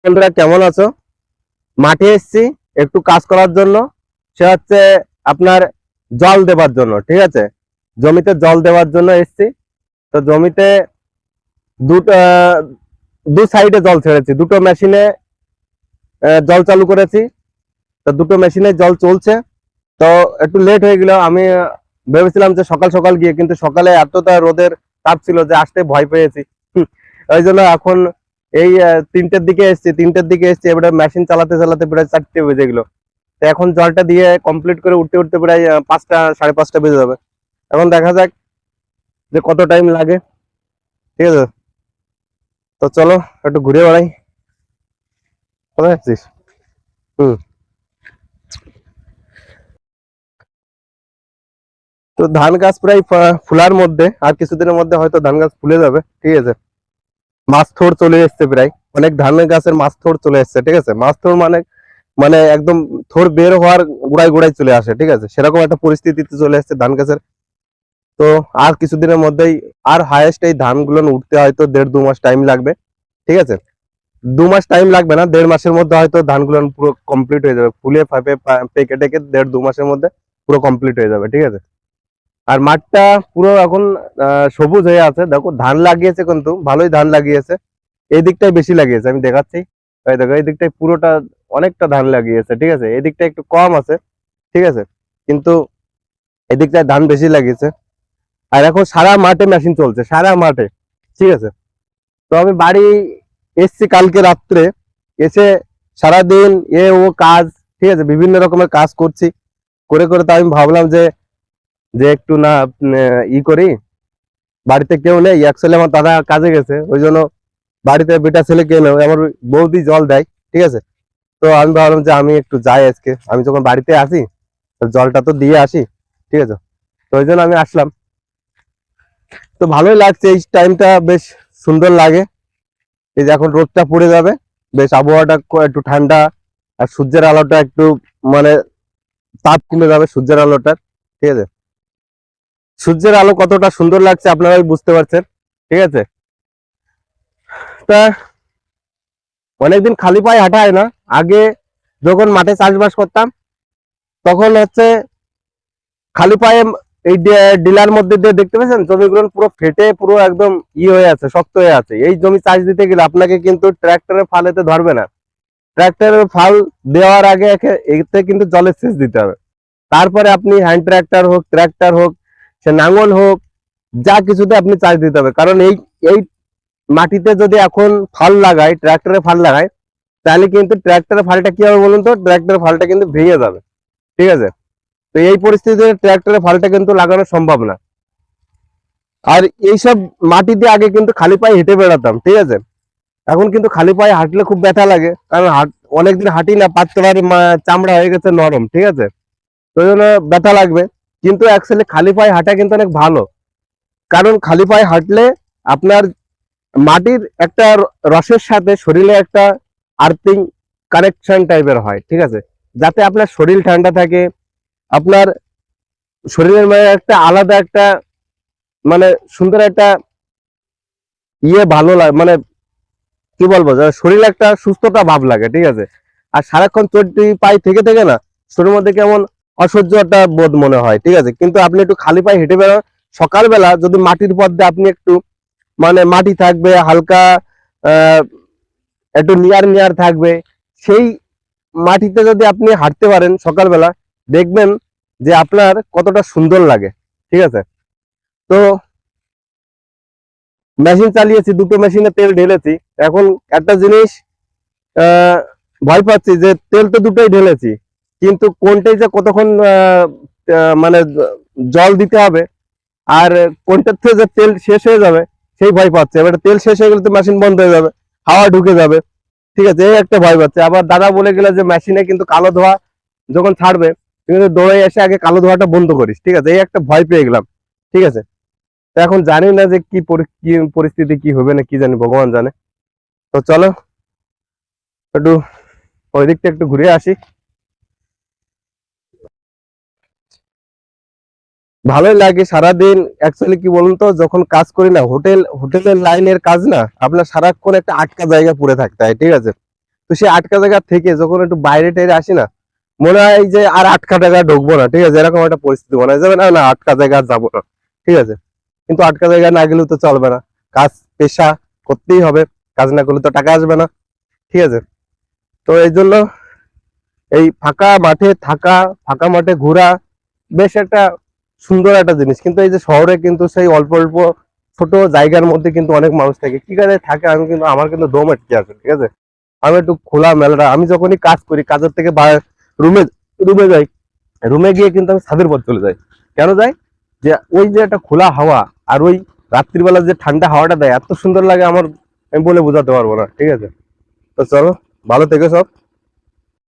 বন্ধুরা কেমন আছো? মাঠে এসেছি একটু কাজ করার জন্য। সে হচ্ছে আপনার জল দেবার জন্য, ঠিক আছে। জমিতে জল দেওয়ার জন্য এসেছি। তো জমিতে দুটো দু সাইডে জল ছেড়েছি, দুটো মেশিনে জল চালু করেছি। তো দুটো মেশিনে জল চলছে। তো একটু লেট হয়ে গেল। আমি ভেবেছিলাম যে সকাল সকাল গিয়ে, কিন্তু সকালে এতটা রোদের তাপ ছিল যে আসতে ভয় পেয়েছি। ওই জন্য এখন এই 3টের দিকে এসেছি। 3টের দিকে এসেছি, এবারে মেশিন চালাতে চালাতে প্রায় 4টে বেজে গেল। তো এখন জলটা দিয়ে কমপ্লিট করে উঠতে উঠতে প্রায় 5টা 5:30 বেজে যাবে। এখন দেখা যাক যে কত টাইম লাগে, ঠিক আছে। তো চলো একটু ঘুরে বেড়াই। কোথায় যাচ্ছিস? হুম। তো ধান গাছ প্রায় ফুলার মধ্যে, আর কিছুদিনের মধ্যে হয়তো ধান গাছ ফুলে যাবে, ঠিক আছে। মাছ থোড় চলে এসছে প্রায়, অনেক ধান গাছের মাছ থোড় চলে এসছে, ঠিক আছে। মাছ থোড় মানে মানে একদম থোড় বের হওয়ার গোড়ায় গোড়ায় চলে আসে, ঠিক আছে। সেরকম একটা পরিস্থিতিতে চলে এসছে ধান গাছের। তো আর কিছুদিনের মধ্যেই, আর হায়েস্ট এই ধানগুলো উঠতে হয়তো 1.5-2 মাস টাইম লাগবে, ঠিক আছে। 2 মাস টাইম লাগবে না, 1.5 মাসের মধ্যে হয়তো ধানগুলো পুরো কমপ্লিট হয়ে যাবে, ফুলে ফাঁপে পেকে টেকে 1.5-2 মাসের মধ্যে পুরো কমপ্লিট হয়ে যাবে, ঠিক আছে। আর মাঠটা পুরো এখন সবুজ হয়ে আছে। দেখো ধান লাগিয়েছে, কিন্তু ভালোই ধান লাগিয়েছে। এই দিকটাই বেশি লাগিয়েছে, আমি দেখাচ্ছি। এই দেখো এই দিকটাই পুরোটা অনেকটা ধান লাগিয়েছে, ঠিক আছে। এই দিকটা একটু কম আছে, ঠিক আছে, কিন্তু এই দিকটায় ধান বেশি লাগিয়েছে। আর এখন সারা মাঠে মেশিন চলছে, সারা মাঠে, ঠিক আছে। তো আমি বাড়ি এসছি কালকে রাত্রে, এসে সারাদিন এ ও কাজ, ঠিক আছে, বিভিন্ন রকমের কাজ করছি। করে করে তো আমি ভাবলাম যে যে একটু না করি। বাড়িতে কেউ নেই, অ্যাকচুয়ালি আমার দাদা কাজে গেছে, ওই জন্য বাড়িতে বেটা ছেলে কেউ নেই, আমার বৌদি জল দেয়, ঠিক আছে। তো আমি ভাবলাম যে আমি একটু যাই আজকে, আমি যখন বাড়িতে আসি তো জলটা তো দিয়ে আসি, ঠিক আছে। তো ওই জন্য আমি আসলাম। তো ভালোই লাগছে, এই টাইমটা বেশ সুন্দর লাগে। এই যে এখন রোদটা পড়ে যাবে, বেশ আবহাওয়াটা একটু ঠান্ডা, আর সূর্যের আলোটা একটু মানে তাপ কমে যাবে সূর্যের আলোটার, ঠিক আছে। সূর্যের আলো কতটা সুন্দর লাগছে আপনারাই বুঝতে পারছেন, ঠিক আছে। তা অনেকদিন খালি পায়ে হাঁটা হয় না। আগে যখন মাঠে চাষবাস করতাম, তখন হচ্ছে খালি পায়ে এই ডিলার মধ্যে দিয়ে দেখতে পেয়েছেন জমিগুলো পুরো ফেটে পুরো একদম হয়ে আছে, শক্ত হয়ে আছে। এই জমি চাষ দিতে গেলে আপনাকে কিন্তু ট্র্যাক্টরের ফালেতে ধরবে না। ট্র্যাক্টরের ফাল দেওয়ার আগে এতে কিন্তু জলের সেচ দিতে হবে। তারপরে আপনি হ্যান্ড ট্র্যাক্টর হোক, ট্র্যাক্টর হোক, সে নাঙ্গল হোক, যা কিছুতে আপনি চাষ দিতে হবে। কারণ এই এই মাটিতে যদি এখন ফাল লাগায়, ট্র্যাক্টরে ফাল লাগায়, তাহলে কিন্তু ট্র্যাক্টরের ফালটা কি হবে বলুন তো? ট্র্যাক্টরের ফালটা কিন্তু ভেঙে যাবে, ঠিক আছে। তো এই পরিস্থিতিতে ট্র্যাক্টরের ফালটা কিন্তু লাগানো সম্ভব না। আর এইসব মাটি দিয়ে আগে কিন্তু খালি পায়ে হেঁটে বেড়াতাম, ঠিক আছে। এখন কিন্তু খালি পায়ে হাঁটলে খুব ব্যথা লাগে, কারণ অনেকদিন হাঁটি না, পাতলার চামড়া হয়ে গেছে নরম, ঠিক আছে। তো ওই জন্য ব্যথা লাগবে। কিন্তু অ্যাকচুয়ালি খালি পায়ে হাঁটা কিন্তু অনেক ভালো। কারণ খালি পায়ে হাঁটলে আপনার মাটির একটা রসের সাথে শরীরে একটা আর্থিং কানেকশন টাইপের হয়, ঠিক আছে। যাতে আপনার শরীর ঠান্ডা থাকে, আপনার শরীরের মানে একটা আলাদা একটা মানে সুন্দর একটা ভালো লাগে, মানে কি বলবো, শরীরে একটা সুস্থতা ভাব লাগে, ঠিক আছে। আর সারাক্ষণ চটি পায়ে থেকে থেকে না, শরীরের মধ্যে কেমন অসহ্য একটা বোধ মনে হয়, ঠিক আছে। কিন্তু আপনি একটু খালি পায়ে হেঁটে বেড়ান সকালবেলা, যদি মাটির পথে আপনি একটু মানে মাটি থাকবে হালকা, আহ একটু নিয়ার নিয়ার থাকবে, সেই মাটিতে যদি আপনি হাঁটতে পারেন সকালবেলা, দেখবেন যে আপনার কতটা সুন্দর লাগে, ঠিক আছে। তো মেশিন চালিয়েছি, দুটো মেশিনে তেল ঢেলেছি। এখন একটা জিনিস আহ ভয় পাচ্ছি যে তেল তো দুটোই ঢেলেছি, কিন্তু কোনটাই যে কতক্ষণ মানে জল দিতে হবে, আর কোনটার থেকে যে তেল শেষ হয়ে যাবে সেই ভয় পাচ্ছে। এবার তেল শেষ হয়ে গেলে তো মেশিন বন্ধ হয়ে যাবে, হাওয়া ঢুকে যাবে, ঠিক আছে। এই একটা ভয় পাচ্ছে। আবার দাদা বলে গেলে যে মেশিনে কিন্তু কালো ধোঁয়া যখন ছাড়বে, কিন্তু দৌড়ে এসে আগে কালো ধোঁয়াটা বন্ধ করিস, ঠিক আছে। এই একটা ভয় পেয়ে গেলাম, ঠিক আছে। তো এখন জানি না যে কি পরিস্থিতি কি হবে না কি জানি, ভগবান জানে। তো চলো একটু ওই দিকটা একটু ঘুরে আসি। ভালোই লাগে সারাদিন। অ্যাকচুয়ালি কি বলুন তো, যখন কাজ করি না, হোটেলের লাইনের কাজ না, আপনার সারাক্ষণ একটা আটকা জায়গা পড়ে থাকতে হয়, ঠিক আছে। তো সেই আটকা জায়গা থেকে যখন একটু বাইরে টাইরে আসি না, মনে হয় যে আর আটকা জায়গায় ঢুকবো না, ঠিক আছে, এরকম একটা পরিস্থিতি মনে হয় যাবে না, না আটকা জায়গা যাবো না, ঠিক আছে। কিন্তু আটকা জায়গায় না গেলেও তো চলবে না, কাজ পেশা করতেই হবে, কাজ না করলে তো টাকা আসবে না, ঠিক আছে। তো এই জন্য এই ফাঁকা মাঠে থাকা, ফাঁকা মাঠে ঘোরা বেশ একটা সুন্দর একটা জিনিস। কিন্তু এই যে শহরে কিন্তু সেই অল্প অল্প ছোট জায়গার মধ্যে কিন্তু অনেক মানুষ থাকে, কি কাজে থাকে আমি কিন্তু, আমার কিন্তু দম আটকে আছে, ঠিক আছে। আমি একটু খোলা মেলাটা, আমি যখনই কাজ করি কাজের থেকে রুমে রুমে যাই, রুমে গিয়ে কিন্তু আমি ছাদের উপর চলে যাই। কেন যাই? যে ওই যে একটা খোলা হাওয়া, আর ওই রাত্রিবেলা যে ঠান্ডা হাওয়াটা দেয় এত সুন্দর লাগে আমার, আমি বলে বোঝাতে পারবো না, ঠিক আছে। তো চলো, ভালো থেকো সব।